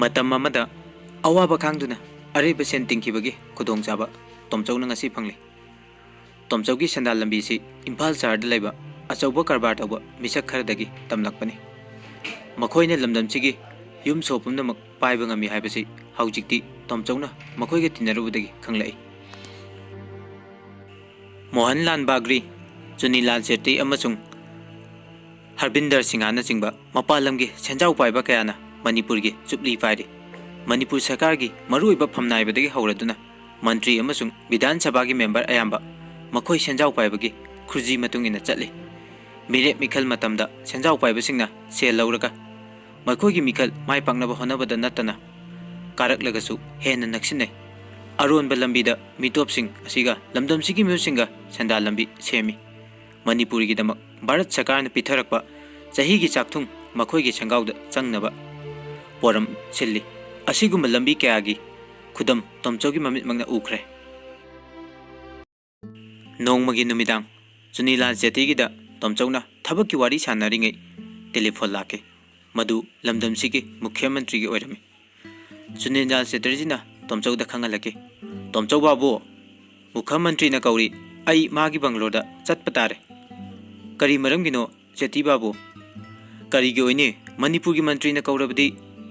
ꯃꯇꯝ ꯑꯃꯗ ꯑꯋꯥꯕ ꯈꯥꯡꯗꯨꯅ ꯑꯔꯩꯕ ꯁꯦꯟ ꯇꯤꯡꯈꯤꯕꯒꯤ ꯈꯨꯗꯣꯡꯆꯥꯕ ꯇꯣꯝꯆꯧꯅ ꯉꯁꯤ ꯐꯪꯂꯤ꯫ ꯇꯣꯝꯆꯧꯒꯤ ꯁꯦꯟꯗꯥꯟ ꯂꯝꯕꯤꯁꯤ ꯏꯝꯐꯥꯜ ꯁꯍꯔꯗ ꯂꯩꯕ ꯑꯆꯧꯕ ꯀꯔꯕꯥꯔ ꯇꯧꯕ ꯃꯤꯁꯛ ꯈꯔꯗꯒꯤ ꯇꯝꯂꯛꯄꯅꯤ꯫ ꯃꯈꯣꯏꯅ ꯂꯝꯗꯝꯁꯤꯒꯤ ꯌꯨꯝ ꯁꯣ ꯄꯨꯝꯅꯃꯛ ꯄꯥꯏꯕ ꯉꯝꯃꯤ ꯍꯥꯏꯕꯁꯤ ꯍꯧꯖꯤꯛꯇꯤ ꯇꯣꯝꯆꯧꯅ ꯃꯈꯣꯏꯒ ꯇꯤꯟꯅꯔꯨꯕꯗꯒꯤ ꯈꯪꯂꯛꯏ꯫ ꯃꯣꯍꯟꯂꯥꯜ ꯕꯥꯒ꯭ꯔꯤ, ꯆꯨꯅꯤꯂꯥꯜ ꯁꯦꯇ꯭ꯔꯤ ꯑꯃꯁꯨꯡ ꯍꯔꯕꯤꯟꯗꯔ ꯁꯤꯡꯍꯅꯆꯤꯡꯕ ꯃꯄꯥꯟ ꯂꯝꯒꯤ ꯁꯦꯟꯖꯥꯎ ꯄꯥꯏꯕ ꯀꯌꯥꯅ ꯃꯅꯤꯄꯨꯔꯒꯤ ꯆꯨꯞꯂꯤ ꯄꯥꯏꯔꯤ꯫ ꯃꯅꯤꯄꯨꯔ ꯁꯔꯀꯥꯔꯒꯤ ꯃꯔꯨꯑꯣꯏꯕ ꯐꯝꯅꯥꯏꯕꯗꯒꯤ ꯍꯧꯔꯗꯨꯅ ꯃꯟꯇ꯭ꯔꯤ ꯑꯃꯁꯨꯡ ꯕꯤꯙꯥꯟ ꯁꯚꯥꯒꯤ ꯃꯦꯝꯕꯔ ꯑꯌꯥꯝꯕ ꯃꯈꯣꯏ ꯁꯦꯟꯖꯥꯎ ꯄꯥꯏꯕꯒꯤ ꯈꯨꯔꯖꯤ ꯃꯇꯨꯡ ꯏꯟꯅ ꯆꯠꯂꯤ꯫ ꯃꯤꯔꯦꯞ ꯃꯤꯈꯜ ꯃꯇꯝꯗ ꯁꯦꯟꯖꯥꯎ ꯄꯥꯏꯕꯁꯤꯡꯅ ꯁꯦꯜ ꯂꯧꯔꯒ ꯃꯈꯣꯏꯒꯤ ꯃꯤꯈꯜ ꯃꯥꯏ ꯄꯥꯛꯅꯕ ꯍꯣꯠꯅꯕꯗ ꯅꯠꯇꯅ ꯀꯥꯔꯛꯂꯒꯁꯨ ꯍꯦꯟꯅ ꯅꯛꯁꯤꯟꯅꯩ꯫ ꯑꯔꯣꯟꯕ ꯂꯝꯕꯤꯗ ꯃꯤꯇꯣꯞꯁꯤꯡ ꯑꯁꯤꯒ ꯂꯝꯗꯝꯁꯤꯒꯤ ꯃꯤꯑꯣꯏꯁꯤꯡꯒ ꯁꯦꯟꯗꯥꯟ ꯂꯝꯕꯤ ꯁꯦꯝꯃꯤ꯫ ꯃꯅꯤꯄꯨꯔꯒꯤꯗꯃꯛ ꯚꯥꯔꯠ ꯁꯔꯀꯥꯔꯅ ꯄꯤꯊꯔꯛꯄ ꯆꯍꯤꯒꯤ ꯆꯥꯛꯊꯨꯡ ꯃꯈꯣꯏꯒꯤ ꯁꯦꯟꯒꯥꯎꯗ ꯆꯪꯅꯕ ꯄꯣꯔꯝ ꯁꯤꯜꯂꯤ꯫ ꯑꯁꯤꯒꯨꯝꯕ ꯂꯝꯕꯤ ꯀꯌꯥꯒꯤ ꯈꯨꯗꯝ ꯇꯣꯝꯆꯧꯒꯤ ꯃꯃꯤꯠꯃꯛꯅ ꯎꯈ꯭ꯔꯦ꯫ ꯅꯣꯡꯃꯒꯤ ꯅꯨꯃꯤꯗꯥꯡ ꯆꯨꯅꯤꯂꯥꯜ ꯁꯦꯇ꯭ꯔꯤꯒꯤꯗ ꯇꯣꯝꯆꯧꯅ ꯊꯕꯛꯀꯤ ꯋꯥꯔꯤ ꯁꯥꯟꯅꯔꯤꯉꯩ ꯇꯦꯂꯤꯐꯣꯟ ꯂꯥꯛꯈꯤ꯫ ꯃꯗꯨ ꯂꯝꯗꯝꯁꯤꯒꯤ ꯃꯨꯈ꯭ꯌ ꯃꯟꯇ꯭ꯔꯤꯒꯤ ꯑꯣꯏꯔꯝꯃꯤ꯫ ꯆꯨꯅꯤꯂꯥꯜ ꯁꯦꯇ꯭ꯔꯤꯖꯤꯅ ꯇꯣꯝꯆꯧꯗ ꯈꯪꯍꯜꯂꯛꯈꯤ꯫ "ꯇꯣꯝꯆꯧ ꯕꯥꯕꯨ, ꯃꯨꯈ꯭ꯌ ꯃꯟꯇ꯭ꯔꯤꯅ ꯀꯧꯔꯤ, ꯑꯩ ꯃꯥꯒꯤ ꯕꯪꯒ꯭ꯂꯣꯗ ꯆꯠꯄ ꯇꯥꯔꯦ"꯫ "ꯀꯔꯤ ꯃꯔꯝꯒꯤꯅꯣ ꯁꯦꯇ꯭ꯔꯤ ꯕꯥꯕꯨ"? "ꯀꯔꯤꯒꯤ ꯑꯣꯏꯅꯤ, ꯃꯅꯤꯄꯨꯔꯒꯤ ꯃꯟꯇ꯭ꯔꯤꯅ ꯀꯧꯔꯕꯗꯤ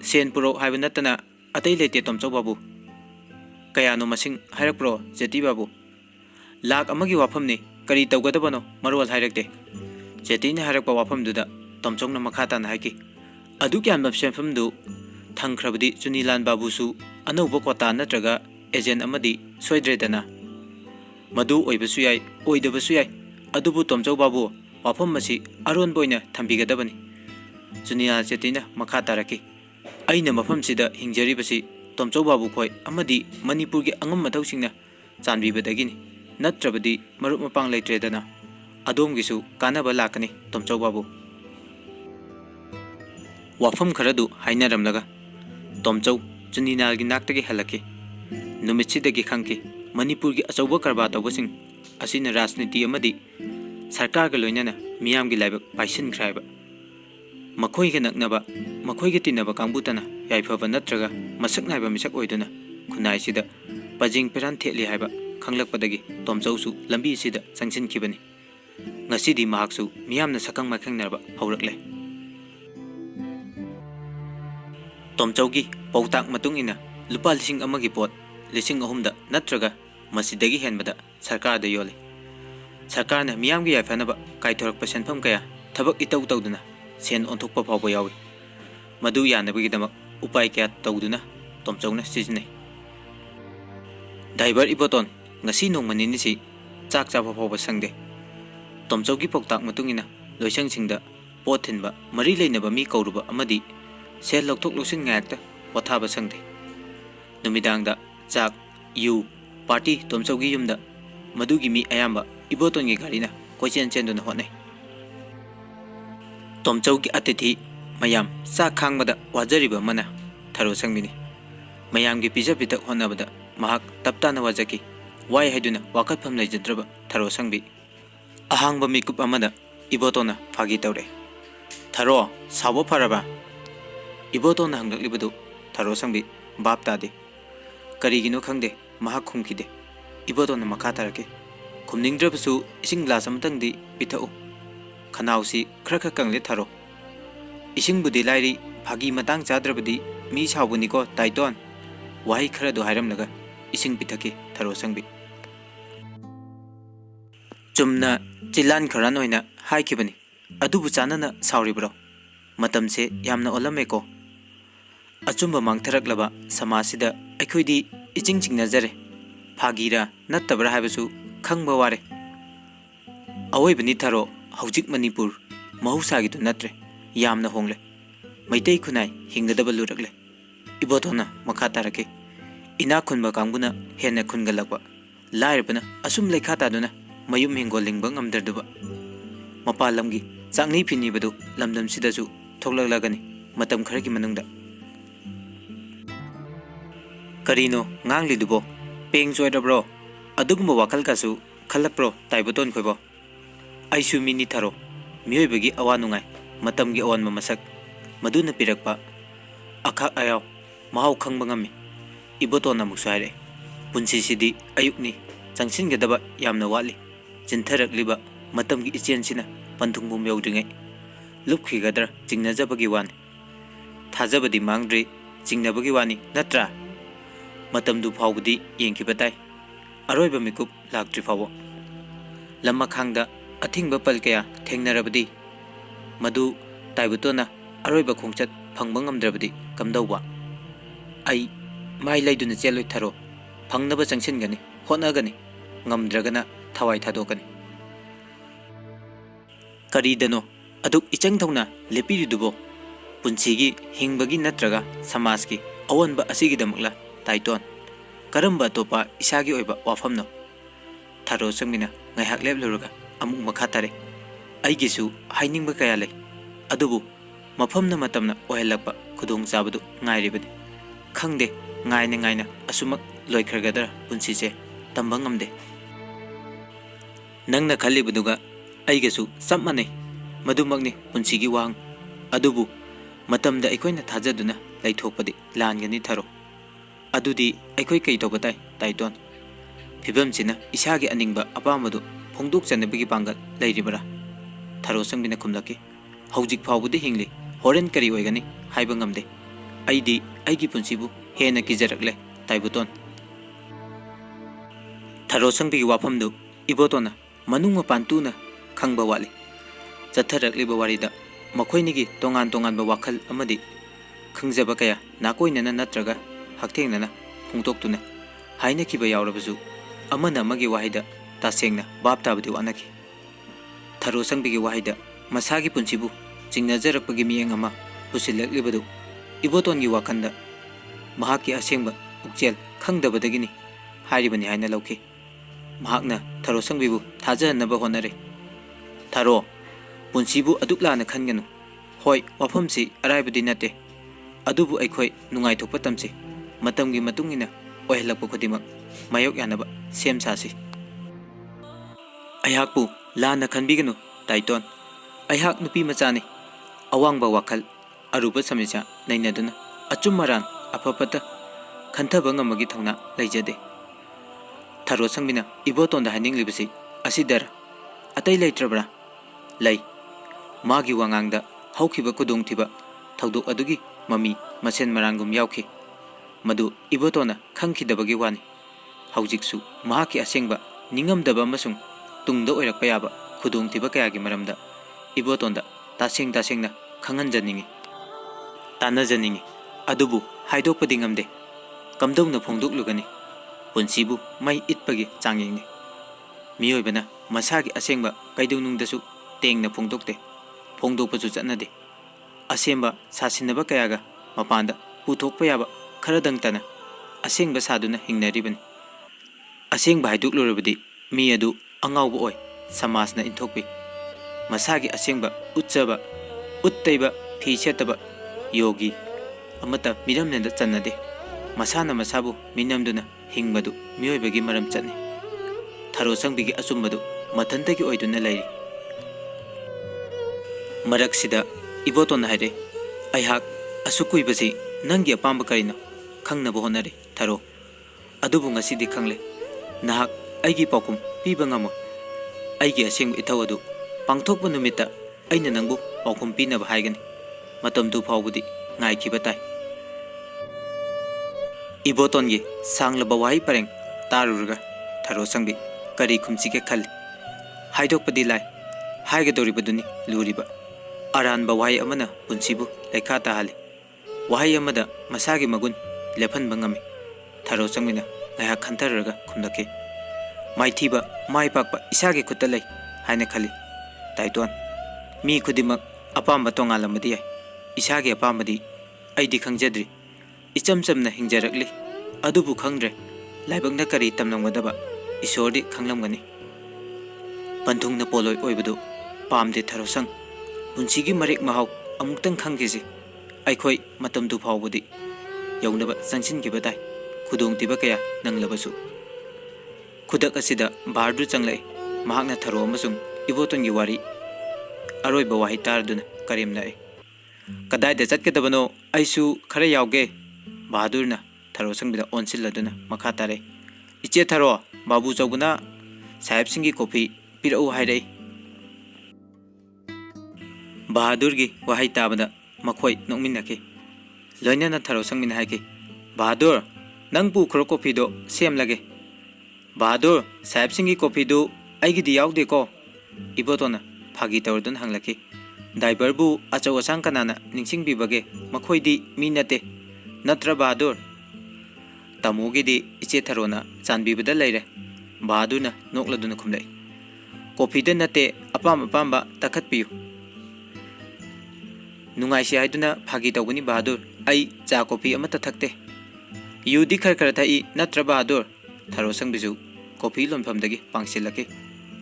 ꯁꯦꯟ ꯄꯨꯔꯛ ꯍꯥꯏꯕ ꯅꯠꯇꯅ ꯑꯇꯩ ꯂꯩꯇꯦ ꯇꯣꯝꯆꯧ ꯕꯥꯕꯨ"꯫ "ꯀꯌꯥꯅꯣ ꯃꯁꯤꯡ ꯍꯥꯏꯔꯛꯄ꯭ꯔꯣ ꯁꯦꯇ꯭ꯔꯤ ꯕꯥꯕꯨ"? "1,00,000 ꯑꯃꯒꯤ ꯋꯥꯐꯝꯅꯤ, ꯀꯔꯤ ꯇꯧꯒꯗꯕꯅꯣ ꯃꯔꯣꯜ ꯍꯥꯏꯔꯛꯇꯦ"꯫ ꯁꯦꯇ꯭ꯔꯤꯅ ꯍꯥꯏꯔꯛꯄ ꯋꯥꯐꯝꯗꯨꯗ ꯇꯣꯝꯆꯧꯅ ꯃꯈꯥ ꯇꯥꯅ ꯍꯥꯏꯈꯤ꯫ "ꯑꯗꯨꯛ ꯌꯥꯝꯕ ꯁꯦꯟꯐꯝꯗꯨ ꯊꯪꯈ꯭ꯔꯕꯗꯤ ꯆꯨꯅꯤꯂꯥꯜ ꯕꯥꯕꯨꯁꯨ ꯑꯅꯧꯕ ꯀ꯭ꯋꯥꯇꯥ ꯅꯠꯇ꯭ꯔꯒ ꯑꯦꯖꯦꯟ ꯑꯃꯗꯤ ꯁꯣꯏꯗ꯭ꯔꯦꯗꯅ"꯫ "ꯃꯗꯨ ꯑꯣꯏꯕꯁꯨ ꯌꯥꯏ, ꯑꯣꯏꯗꯕꯁꯨ ꯌꯥꯏ, ꯑꯗꯨꯕꯨ ꯇꯣꯝꯆꯧ ꯕꯥꯕꯨ, ꯋꯥꯐꯝ ꯑꯁꯤ ꯑꯔꯣꯟꯕ ꯑꯣꯏꯅ ꯊꯝꯕꯤꯒꯗꯕꯅꯤ"꯫ ꯆꯨꯅꯤꯂꯥꯜ ꯁꯦꯇ꯭ꯔꯤꯅ ꯃꯈꯥ ꯇꯥꯔꯛꯈꯤ꯫ "ꯑꯩꯅ ꯃꯐꯝꯁꯤꯗ ꯍꯤꯡꯖꯔꯤꯕꯁꯤ ꯇꯣꯝꯆꯧ ꯕꯥꯕꯨ ꯈꯣꯏ ꯑꯃꯗꯤ ꯃꯅꯤꯄꯨꯔꯒꯤ ꯑꯉꯝ ꯑꯊꯧꯁꯤꯡꯅ ꯆꯥꯟꯕꯤꯕꯗꯒꯤꯅꯤ, ꯅꯠꯇ꯭ꯔꯕꯗꯤ ꯃꯔꯨꯞ ꯃꯄꯥꯡ ꯂꯩꯇ꯭ꯔꯦꯗꯅ꯫ ꯑꯗꯣꯝꯒꯤꯁꯨ ꯀꯥꯟꯅꯕ ꯂꯥꯛꯀꯅꯤ ꯇꯣꯝꯆꯧ ꯕꯥꯕꯨ"꯫ ꯋꯥꯐꯝ ꯈꯔꯗꯨ ꯍꯥꯏꯅꯔꯝꯂꯒ ꯇꯣꯝꯆꯧ ꯆꯨꯅꯤꯂꯥꯜꯒꯤ ꯅꯥꯛꯇꯒꯤ ꯍꯜꯂꯛꯈꯤ꯫ ꯅꯨꯃꯤꯠꯁꯤꯗꯒꯤ ꯈꯪꯈꯤ ꯃꯅꯤꯄꯨꯔꯒꯤ ꯑꯆꯧꯕ ꯀꯔꯕꯥꯔ ꯇꯧꯕꯁꯤꯡ ꯑꯁꯤꯅ ꯔꯥꯖꯅꯤꯇꯤ ꯑꯃꯗꯤ ꯁꯔꯀꯥꯔꯒ ꯂꯣꯏꯅꯅ ꯃꯤꯌꯥꯝꯒꯤ ꯂꯥꯏꯕꯛ ꯄꯥꯏꯁꯤꯟꯈ꯭ꯔꯦ ꯍꯥꯏꯕ꯫ ꯃꯈꯣꯏꯒ ꯅꯛꯅꯕ, ꯃꯈꯣꯏꯒ ꯇꯤꯟꯅꯕ ꯀꯥꯡꯕꯨꯇꯅ ꯌꯥꯏꯐꯕ ꯅꯠꯇ꯭ꯔꯒ ꯃꯁꯛ ꯅꯥꯏꯕ ꯃꯤꯁꯛ ꯑꯣꯏꯗꯨꯅ ꯈꯨꯟꯅꯥꯏꯁꯤꯗ ꯄꯖꯦꯡ ꯄꯦꯔꯥꯟ ꯊꯦꯠꯂꯤ ꯍꯥꯏꯕ ꯈꯪꯂꯛꯄꯗꯒꯤ ꯇꯣꯝꯆꯧꯁꯨ ꯂꯝꯕꯤ ꯑꯁꯤꯗ ꯆꯪꯁꯤꯟꯈꯤꯕꯅꯤ꯫ ꯉꯁꯤꯗꯤ ꯃꯍꯥꯛꯁꯨ ꯃꯤꯌꯥꯝꯅ ꯁꯛꯈꯪ ꯃꯥꯏꯈꯪꯅꯕ ꯍꯧꯔꯛꯂꯦ꯫ ꯇꯣꯝꯆꯧꯒꯤ ꯄꯥꯎꯇꯥꯛ ꯃꯇꯨꯡ ꯏꯟꯅ ꯂꯨꯄꯥ 1,000ꯒꯤ ꯄꯣꯠ 3,000ꯗ ꯅꯠꯇ꯭ꯔꯒ ꯃꯁꯤꯗꯒꯤ ꯍꯦꯟꯕꯗ ꯁꯔꯀꯥꯔꯗ ꯌꯣꯜꯂꯤ꯫ ꯁꯔꯀꯥꯔꯅ ꯃꯤꯌꯥꯝꯒꯤ ꯌꯥꯏꯐꯅꯕ ꯀꯥꯏꯊꯣꯔꯛꯄ ꯁꯦꯟꯐꯝ ꯀꯌꯥ ꯊꯕꯛ ꯏꯇꯧ ꯇꯧꯗꯨꯅ ꯁꯦꯟ ꯑꯣꯟꯊꯣꯛꯄ ꯐꯥꯎꯕ ꯌꯥꯎꯏ꯫ ꯃꯗꯨ ꯌꯥꯅꯕꯒꯤꯗꯃꯛ ꯎꯄꯥꯏ ꯀꯌꯥ ꯇꯧꯗꯨꯅ ꯇꯣꯝꯆꯧꯅ ꯁꯤꯖꯤꯟꯅꯩ꯫ "ꯗ꯭ꯔꯥꯏꯚꯔ ꯏꯕꯣꯇꯣꯟ, ꯉꯁꯤ ꯅꯣꯡꯃ ꯅꯤꯅꯤꯁꯤ ꯆꯥꯛ ꯆꯥꯕ ꯐꯥꯎꯕ ꯁꯪꯗꯦ"꯫ ꯇꯣꯝꯆꯧꯒꯤ ꯄꯥꯎꯇꯥꯛ ꯃꯇꯨꯡ ꯏꯟꯅ ꯂꯣꯏꯁꯪꯁꯤꯡꯗ ꯄꯣꯠ ꯊꯤꯟꯕ, ꯃꯔꯤ ꯂꯩꯅꯕ ꯃꯤ ꯀꯧꯔꯨꯕ ꯑꯃꯗꯤ ꯁꯦꯜ ꯂꯧꯊꯣꯛ ꯂꯧꯁꯤꯟ ꯉꯥꯛꯇ ꯄꯣꯊꯥꯕ ꯁꯪꯗꯦ꯫ ꯅꯨꯃꯤꯗꯥꯡꯗ ꯆꯥꯛ, ꯌꯨ ꯄꯥꯔꯇꯤ ꯇꯣꯝꯆꯧꯒꯤ ꯌꯨꯝꯗ ꯃꯗꯨꯒꯤ ꯃꯤ ꯑꯌꯥꯝꯕ ꯏꯕꯣꯇꯣꯟꯒꯤ ꯒꯥꯔꯤꯅ ꯀꯣꯏꯆꯦꯟ ꯆꯦꯟꯗꯨꯅ ꯍꯣꯠꯅꯩ꯫ ꯇꯣꯝꯆꯧꯒꯤ ꯑꯇꯤꯊꯤ ꯃꯌꯥꯝ ꯆꯥꯛ ꯈꯥꯡꯕꯗ ꯋꯥꯖꯔꯤꯕ ꯑꯃꯅ ꯊꯔꯣ ꯁꯪꯕꯤꯅꯤ꯫ ꯃꯌꯥꯝꯒꯤ ꯄꯤꯖ ꯄꯤꯊꯛ ꯍꯣꯠꯅꯕꯗ ꯃꯍꯥꯛ ꯇꯞꯇꯥꯅ ꯋꯥꯖꯈꯤ꯫ ꯋꯥꯏ ꯍꯥꯏꯗꯨꯅ ꯋꯥꯀꯠꯐꯝ ꯂꯩꯖꯗ꯭ꯔꯕ ꯊꯔꯣ ꯁꯪꯕꯤ꯫ ꯑꯍꯥꯡꯕ ꯃꯤꯀꯨꯞ ꯑꯃꯗ ꯏꯕꯣꯇꯣꯟꯅ ꯐꯥꯒꯤ ꯇꯧꯔꯛꯑꯦ꯫ "ꯊꯔꯣ, ꯁꯥꯎꯕ ꯐꯔꯕ"? ꯏꯕꯣꯇꯣꯟꯅ ꯍꯪꯂꯛꯂꯤꯕꯗꯨ ꯊꯔꯣ ꯁꯪꯕꯤ ꯚꯥꯞ ꯇꯥꯗꯦ꯫ ꯀꯔꯤꯒꯤꯅꯣ ꯈꯪꯗꯦ, ꯃꯍꯥꯛ ꯈꯨꯝꯈꯤꯗꯦ꯫ ꯏꯕꯣꯇꯣꯟꯅ ꯃꯈꯥ ꯇꯥꯔꯛꯈꯤ꯫ "ꯈꯨꯝꯅꯤꯡꯗ꯭ꯔꯕꯁꯨ ꯏꯁꯤꯡ ꯒ꯭ꯂꯥꯁ ꯑꯃꯇꯪꯗꯤ ꯄꯤꯊꯛꯎ, ꯈꯅꯥꯎꯁꯤ ꯈꯔ ꯀꯪꯂꯦ ꯊꯔꯣ"꯫ "ꯏꯁꯤꯡꯕꯨꯗꯤ ꯂꯥꯏꯔꯤ, ꯐꯥꯒꯤ ꯃꯇꯥꯡ ꯆꯥꯗ꯭ꯔꯕꯗꯤ ꯃꯤ ꯁꯥꯎꯕꯅꯤꯀꯣ ꯇꯥꯏꯇꯣꯟ"꯫ ꯋꯥꯍꯩ ꯈꯔꯗꯨ ꯍꯥꯏꯔꯝꯂꯒ ꯏꯁꯤꯡ ꯄꯤꯊꯛꯈꯤ ꯊꯔꯣ ꯁꯪꯕꯤ꯫ ꯆꯨꯝꯅ ꯆꯤꯜꯂꯥꯟ ꯈꯧꯔꯥꯟ ꯑꯣꯏꯅ ꯍꯥꯏꯈꯤꯕꯅꯤ, ꯑꯗꯨꯕꯨ ꯆꯥꯟꯅꯅ ꯁꯥꯎꯔꯤꯕ꯭ꯔꯣ? ꯃꯇꯝꯁꯦ ꯌꯥꯝꯅ ꯑꯣꯜꯂꯝꯃꯦꯀꯣ꯫ ꯑꯆꯨꯝꯕ ꯃꯥꯡꯊꯔꯛꯂꯕ ꯁꯃꯥꯖꯁꯤꯗ ꯑꯩꯈꯣꯏꯗꯤ ꯏꯆꯤꯡ ꯆꯤꯡꯅꯖꯔꯦ꯫ ꯐꯥꯒꯤꯔꯥ ꯅꯠꯇꯕ꯭ꯔꯥ ꯍꯥꯏꯕꯁꯨ ꯈꯪꯕ ꯋꯥꯔꯦ꯫ ꯑꯋꯣꯏꯕꯅꯤ ꯊꯔꯣ, ꯍꯧꯖꯤꯛ ꯃꯅꯤꯄꯨꯔ ꯃꯍꯧꯁꯥꯒꯤꯗꯨ ꯅꯠꯇ꯭ꯔꯦ, ꯌꯥꯝꯅ ꯍꯣꯡꯂꯦ꯫ ꯃꯩꯇꯩ ꯈꯨꯟꯅꯥꯏ ꯍꯤꯡꯒꯗꯕ ꯂꯨꯔꯛꯂꯦ"꯫ ꯏꯕꯣꯇꯣꯟꯅ ꯃꯈꯥ ꯇꯥꯔꯛꯈꯤ꯫ "ꯏꯅꯥꯛ ꯈꯨꯟꯕ ꯀꯥꯡꯕꯨꯅ ꯍꯦꯟꯅ ꯈꯨꯟꯒꯠꯂꯛꯄ, ꯂꯥꯏꯔꯕꯅ ꯑꯁꯨꯝ ꯂꯩꯈꯥ ꯇꯥꯗꯨꯅ ꯃꯌꯨꯝ ꯍꯤꯡꯒꯣꯜ ꯂꯤꯡꯕ ꯉꯝꯗ꯭ꯔꯗꯨꯕ ꯃꯄꯥꯟ ꯂꯝꯒꯤ ꯆꯥꯛꯅꯤ ꯐꯤꯅꯤꯕꯗꯨ ꯂꯝꯗꯝꯁꯤꯗꯁꯨ ꯊꯣꯛꯂꯛꯂꯒꯅꯤ ꯃꯇꯝ ꯈꯔꯒꯤ ꯃꯅꯨꯡꯗ"꯫ "ꯀꯔꯤꯅꯣ ꯉꯥꯡꯂꯤꯗꯨꯕꯣ? ꯄꯦꯡ ꯆꯣꯏꯔꯕ꯭ꯔꯣ? ꯑꯗꯨꯒꯨꯝꯕ ꯋꯥꯈꯜꯀꯁꯨ ꯈꯜꯂꯛꯄ꯭ꯔꯣ ꯇꯥꯏꯕꯇꯣꯟ ꯈꯣꯏꯕꯣ"? "ꯑꯩꯁꯨ ꯃꯤꯅꯤ ꯊꯔꯣ, ꯃꯤꯑꯣꯏꯕꯒꯤ ꯑꯋꯥ ꯅꯨꯡꯉꯥꯏ, ꯃꯇꯝꯒꯤ ꯑꯑꯣꯟꯕ ꯃꯁꯛ, ꯃꯗꯨꯅ ꯄꯤꯔꯛꯄ ꯑꯈꯥꯛ ꯑꯌꯥꯎ mahau khangba ngami ibotona muksu haire punsi sidi ayukni changsingadaba yamna wali jintharagliba matamgi ichen sina panthungbum yaudringai lupkhigadra jingnajabagi wani thajabadi mangdri jingnabagi wani natra matamdu phawbudi yengkibatai aroiba mikup laktri phawo lamma khangda athingba pal kaya thengnarabadi madu taibutona aroiba khongchat phangba ngamdrabadi kamdauba ai mai laiduna cheloi tharo phangnaba changsingani hotnagani ngamdragana thawai thadokani karidano aduk ichang thongna lepiridubo punsigi hingbagi natraga samajki awanba asigidamakla taiton karamba topa isagi oiba wafamno tharo sangmina ngaihak lebluraga amuk makha tare aigisu hainingba kaya lei adubu mafamna matamna ohelakpa khudong zabadu ngairibadi khangde ngaina asumak loikhragadra punsise tamba ngamde nangna khalibuduga aigesu sammanei madumakni punsigi wang adubu matamda aikoina thajaduna laithokpadi langani tharo adudi aikoi kai tobatai taiton phibamsina isagi aningba apamadu phongduk chanabigi pangal leiribara tharo sangbina khumlaki hojik phawbudi hingli horen kari oigani haiba ngamde aidi aigi punsibu hena kijarakle taibuton tharo sangbigi wafamdu ibotona manung pantuna khangba wali chatharakliba warida makhoinigi tongan tongan ba wakhal amadi khangjaba kaya nakoinana natraga haktengnana phungtoktuna haina kiba yaurabasu amana amagi wahida tasengna baptabadi wanaki tharo sangbigi wahida masagi punsibu jingnajarakpagi miyeng ama pusilaklibadu ibotongi wakanda mahaki asengba ukjel khangdabadagini hairibani haina lauki mahakna tharo sangbibu thajahanaba honare tharo punsibu aduklana khanganu hoi wafamsi araibudi nate adubu aikhoi nungai thokpa tamsi matamgi matungina ohelakpa khodimak mayok yanaba sem sasi ayakpu lana khanbiganu taiton ayak nupi machani awangba wakhal aruba samisa nainaduna achumaran apapata khantaba ngamagi thangna leijade tharo sangmina ibotonda haninglibasi asidara atai leitrabra lei magi wangangda haukiba kudongtiba thaudok adugi mami masen marangum yaukhi madu ibotona khangkhidabagi wani haujiksu mahaki asengba ningamdaba amasung tungda oirakpa yaba khudongtiba kayagi maramda ibotonda tasengna khanganjaningi tanajaningi adubu haidokpadi ngamde kamdongna phongdoklugani punsibu mai itpagi changyengni miyoibana masagi asengba kaidunungdasu tengna phongdokte phongdokpasu chatnade asemba sasinaba kayaga mapanda puthokpa yaba kharadang tana asengba saduna hingnaribani asengba haiduklurabadi mi adu angawba oi samajna inthokpi masagi asengba utchaba uttaiba phi yogi amata miramnenda channade masana masabu minamduna hingmadu miyoibagi maram chani tharo sangbigi achumbadu mathantagi oiduna lairi maraksida iboton haire aihak asukuibasi nangi apamba karino khangnaba honare tharo adubu ngasidi khangle nahak aigi pakum piba ngamo aigi aseng ithau adu pangthokpa numita aina nangbu pakum pinaba haigani matamdu phawbudi ngaikhiba tai ibotongi sanglaba wai pareng tarurga tharo sangbi kari khumchige khali haidokpadi lai haigadoribaduni luriba aranba wahai amana punsibu lekha tahali wahai amada masagi magun lephanba ngami tharo sangmina ngaya khantaraga khumnake maithiba maipakpa isage khutta lei haina khali taiton mi khudimak apamba tongalamadi yai isage apambadi aidi khangjadri icham chamna hingjarakli adubu khangdre laibakna kari tamnangmadaba isordi khanglamgani panthungna poloi oibadu pamde tharo sang punsigi marik mahau amuktang khangkisi aikhoi matamdu phawbudi yaunaba changsinkiba tai khudongtiba kaya nanglabasu khudak asida bardu changlai mahakna tharo amasung ibotongi wari aroiba wahi tarduna karimlai kadai da chatkadabano aisu khara yauge Bahadurna Tharo Sangbida onsilladuna makha tare. Iche Tharo Babu Chawbuna Sahib Singhi coffee pirau hairei. Bahadurgi wahai tabada makhoi nokminnaki. Loinana Tharo Sangmin haiki. Bahadur nang pu khro coffee do sem lage. Bahadur Sahib Singhi coffee do aigidi yaude ko. Ibotona phagi tawdun hanglaki. Driver bu achaw asang kanana ningsing bibage makhoi di minate natra Bahadur. Tamugi di iche Tharona chanbibada leire. Bahadurna nokladuna khumlai. Coffee da nate apam apamba takhat piyu. Nungai si haiduna phagi tawgani Bahadur ai cha coffee amata thakte. Yudi khar khar thai natra Bahadur. Tharo Sangbisu coffee lonfamdagi pangsilaki.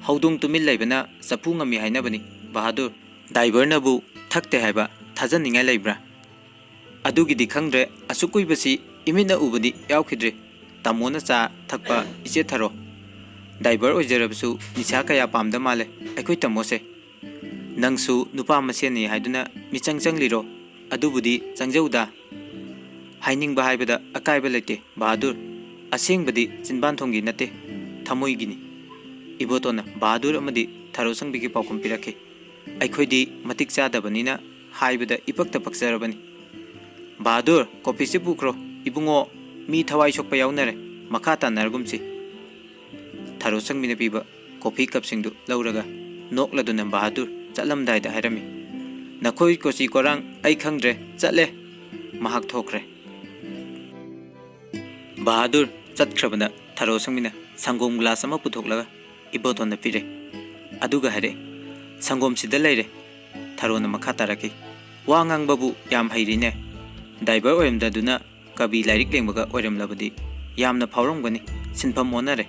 Haudung tumil laibana sapu ngami hainabani Bahadur. Driver nabu thakte haiba thajaningai laibra. Adugidi khangre asukuibasi imina ubadi yaukidre. Tamona cha thakpa iche Tharo. Driver oijarabasu nisa kaya pamda male aikoi tamose. Nangsu nupa maseni haiduna michang changliro. Adubudi changjauda. Haining bahaibada akaiba lete Bahadur. Asengbadi chinban thongi nate thamoigini. Ibotona Bahadur amadi Tharo Sangbigi paukum pirake. Aikhoidi matik chadabanina haibada ipakta pakjarabani. Bahadur coffee se pukro ibungo mi thawai sokpa yaunare makha tanargumchi. Tharo Sangbina piba coffee cup singdu lauraga nokladuna Bahadur chatlamdaida hairami. Nakhoi kosi korang ai khangdre chatle mahak thokre. Bahadur chatkrabana Tharo Sangbina sangom glass ama puthoklaga ibotona pire. Aduga hare sangom sida leire. Tharona makha taraki. Wa ngangbabu yam hairine. Driver oimdaduna kabi lairik lengbaga oiramlabadi yamna phawramgani sinpham onare.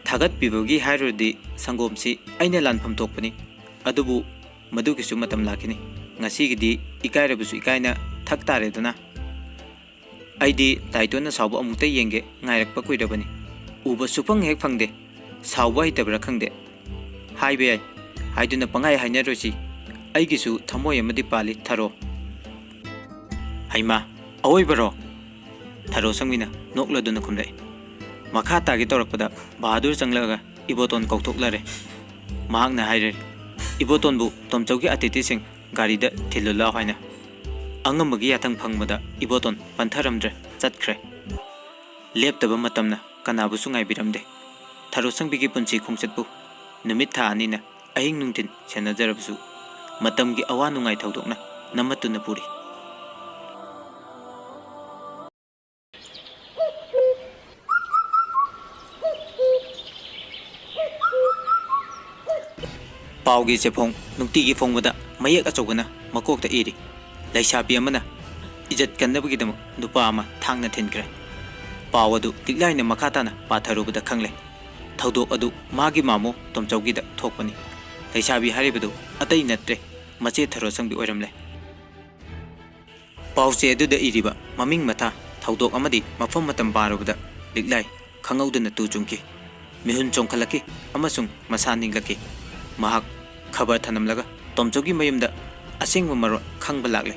Thagat pibogi hairodi sangomsi aina lanpham tokpani. Adubu madugisu matam lakini. Ngasigidi ikairabusu ikaina thak taredana. Aidi taitona sawba amukta yenge ngairakpa kuirabani. Uba supang hek phangde. Sawba hitabra khangde. Haibe ai. Haiduna pangai hainarosi. Aigisu thamoy amadi pali Tharo. Haima awoibaro. Tharo Sangbina nokladuna khumlai. Makha tagi tawrakpada Bahadur changlaga iboton kauthoklare. Mahakna haire. Iboton bu tomchaugi atiti sing garida thilula haina. Angambagi yathang phangmada iboton pantharamdre chatkre. Leptaba matamna kanabu sungai biramde. Tharo Sangbigi punchi khongchatbu numit tha anina ahing nungtin senajarabusu matamgi awa nungai thaudokna namatuna puri. Paugi chepong nungtigi phongmada mayak achogana makokta iri. Laisapi amana ijat kannabagidam nupa ama thangna thinkre. Pawadu tiklaina makhatana patharubada khangle. Thaudok adu magi mamo tomchaugida thokpani. Laisabi haribadu atai natre mache Tharo Sangbi oiramle. Pawse aduda iriba maming matha thaudok amadi mafam matam parubada liklai khangaudana tu chungki. Mihun chongkhalaki amasung masaninglaki. Mahak khabar thanamlaga tomchaugi mayumda asengba maro khangba lagle.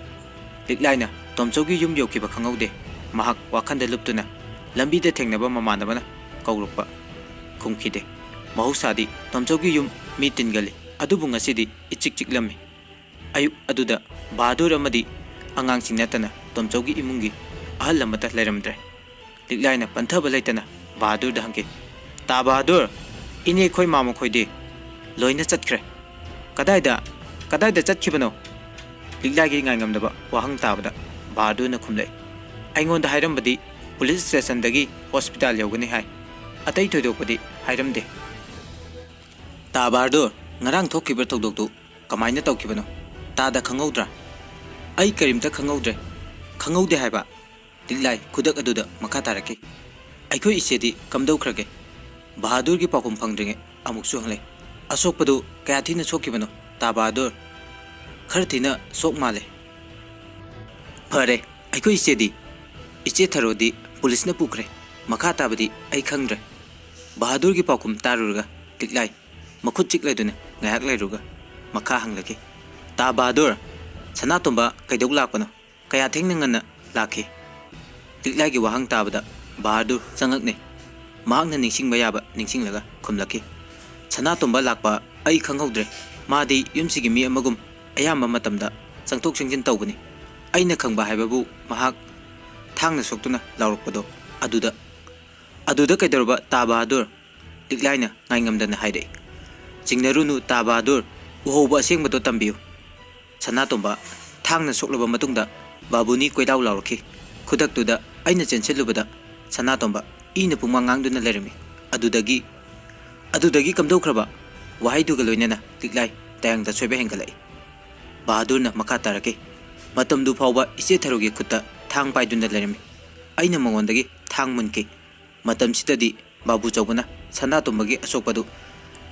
Liklaina tomchaugi yum yokiba khangaude. Mahak wakhanda luptuna lambida thengnaba mamanabana kaurukpa khumkhide. Mahusadi tomchaugi yum mi tingali. Adubu ngasidi ichik chiklami. Ayuk aduda Bahadur amadi angang singnatana tomchaugi imungi ahal amata lairamdre. Liklaina panthaba laitana Bahadur da hangke. Ta Bahadur ine khoi mama khoide loina chatkre. Kadaida chatkibano. Liklagi ngangamdaba wahang tabada Bahadur na khumlai. Aingonda hairambadi police station dagi hospital yogani hai. Atai thoidokpadi hairamde. Ta Bahadur ngarang thokkibar thokdoktu kamaina tawkibano. Tada khangaudra. Ai karimta khangaudre. Khangaude haiba. Liklai khudak aduda makha tarake. Aikoi isedi kamdaukrage. Bahadur gi pakum phangdringe amuksu hanglai. Asokpadu kaya thina sokkibano Ta Bahadur. Khar thina sok male. Phare aikoi isedi iche Tharodi police na pukre. Makha tabadi ai khangdre. Bahadur gi pakum tarurga liklai makhut chiklaiduna ngayak lairuga makha hanglaki. Ta Bahadur sanatomba kaidok lakpano kaya thengna ngana lakhi. लिक्लाई की वहांग ताबदा बहादुर चंगकने महांगना निंगसिंगबा याबा निंगसिंगलगा खुमलकी सनातोंबा लाकपा अई खंगहौद्रे मादी युमसिगी मी अमगुम अयाम्बा मतमदा चंगथोक चंगजिन तौबनी अइना खंगबा हाइबाबु महाक थांगना सोक्तुना लाउरकपदो अदुदा कैदरबा ता बहादुर लिक्लाइना ngaingamdana haire jingnarunu ta bahadur uhoba asengbado tambiu sanatomba thangna soklaba matungda babuni koidaw laurki khudaktuda aina chenselubada sanatomba ina pumangangduna lerimi adudagi kamdokraba wahaiduga loinana liklai tayangda soiba hengalai bahadurna makha tarake matamdu phawba ise tharugi khutta thang paiduna lerimi aina mangondagi thang munki matam sitadi babu chawbana sanatomba asokpadu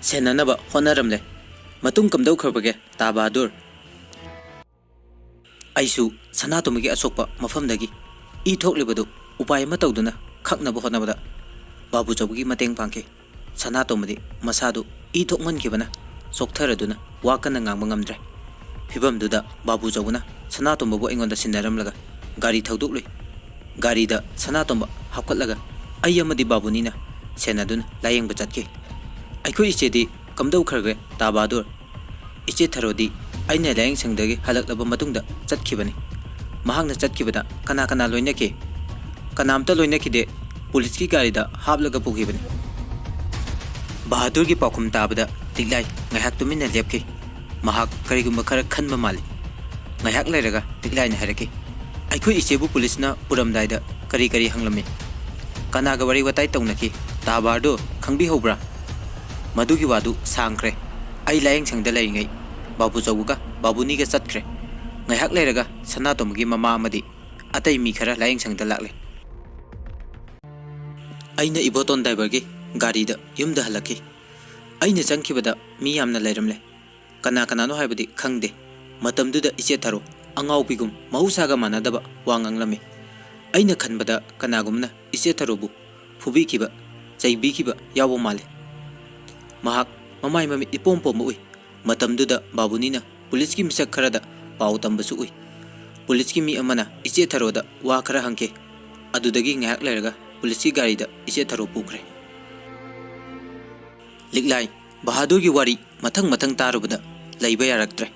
senanaba honaramle matung kamdau kharbage ta bahadur aisu sanatomba asokpa mafamdagi I thoklibadu upay ma tawduna khaknaba honabada babu chawbagi mateng pangke sanatomadi masadu I thokmankibana soktharaduna wakana ngangba ngamdre phibamduda babu chawbuna sanatomba bo engonda sinaramlaga gari thawduklui gari da sanatomba hapkatlaga ayamadi babunina senaduna layeng bachatke aikhoi ichedi kamdau kharge ta bahadur iche tharodi aina layeng sangdagi halaklaba matungda chatkhibani mahangna chatkibada kana loinake kanamta loinakide police ki gari da hablaga pukhibani bahadur gi pakhum tabada liklai ngahak tumina lepke mahak karigumba khara khanba mali ngahak lairaga liklai na harake aikhoi ichebu police na puramdaida kari hanglami kanaga wari watai taunaki ta bahadur khangbi hobra madugi wadu sangkre ai layeng sangda laingai babu chawuga babuni ga chatkre ngaihak leiraga sanatomgi mama amadi atai mi khara layeng sangda lakle aina iboton driver gi gari da yumda halaki aina changkhibada mi yamna lairamle kana no haibadi khangde matamduda iche tharo angau bigum mahusaga manadaba wanganglami aina khanbada kanagumna iche tharobu fubi kiba chaibi kiba yawo male mahak mamai mami ipom pom ui matamduda babunina police ki misak kharada pau tambasu ui police ki mi amana iche tharoda wa khara hangke adudagi ngahak leraga police ki gari da iche tharo pukre liklai bahadur gi wari mathang tarubada laiba yaraktre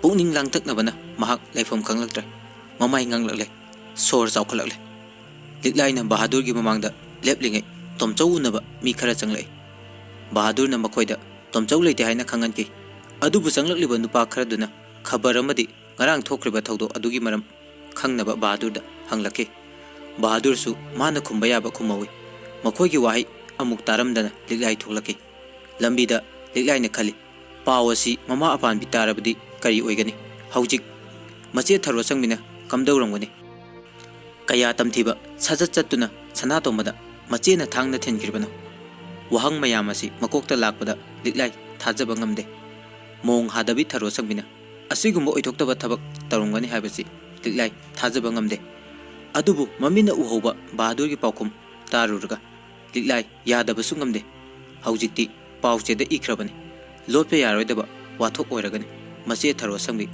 pungning langtaknabana mahak laifam khanglaktre mamai nganglakle sor chawkhalakle liklai na bahadur gi mamangda leplingai tomchau unaba mi khara changlai bahadur na makoida tomchau leite haina khangan ki adubu changlakliba nupa kharaduna khabar amadi ngarang thokriba thawdo adugi maram khangnaba bahadur da hanglake bahadur su mana khumba yaba khumawi makoi gi wahi amuk taramdana liklai thoklake lambi da liklai na khali pawasi mama apan bi tarabdi kari oigani haujik mache tharo sangmina kamdauramgani kaya tamthiba sajat chattuna sanatomada mache na thangna thengirbana wahang mayamasi makokta lakpada liklai thajaba ngamde mong hadabi tharo sangmina asigumba oithoktaba thabak tarungani haibasi liklai thajaba ngamde adubu mamina uhoba bahadur gi paukhum tarurga liklai yadaba sungamde haujikti paucheda ikrabani lotpe yaroidaba wathok oiragani mache tharo sangbi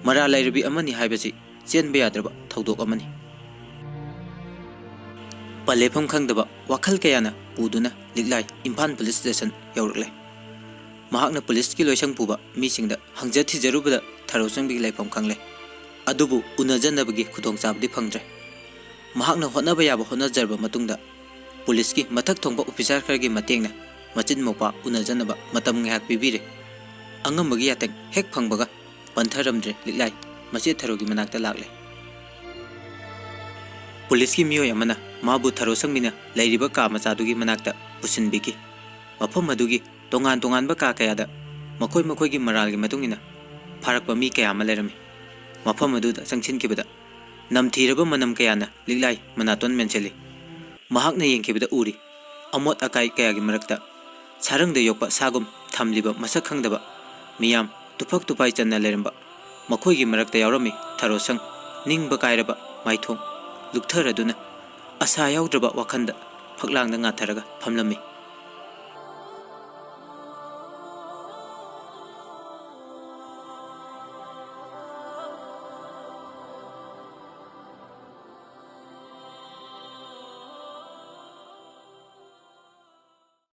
mara lairabi amani haibasi chenbe yadraba thodok amani palefam khangdaba wakhal kayana puduna liklai imphal police station yaurle mahakna police ki loisang puba mi singda hangja thijarubada tharo sangbi laifam khangle adubu unajanabagi khudong chabdi phangdre mahakna honaba yaba honajarba matungda police ki mathak thongba officer khargi matengna machin mopa unajanaba matam ngahak pibire angambagi yateng hek phangbaga pantharamdre liklai mache tharogi manakta lakle police ki miyo yamana mabu tharo sangmina lairiba ka machadugi manakta pusinbiki mafam adugi tongan ba ka kayada makoi gi maralgi matungina pharakpa mi kaya ma lerami mafam aduda sangchinkibada namthiraba manam kayana liklai manaton mencheli mahakna yengkibada uri amot akai kayagi marakta sarangda yokpa sagum thamliba masak khangdaba miyam tupak tupai channa leramba makoi gi marakta yaurami tharo sang ningba kairaba maithong lukthar aduna asa yaudraba wakhanda phaklang da nga tharaga phamlami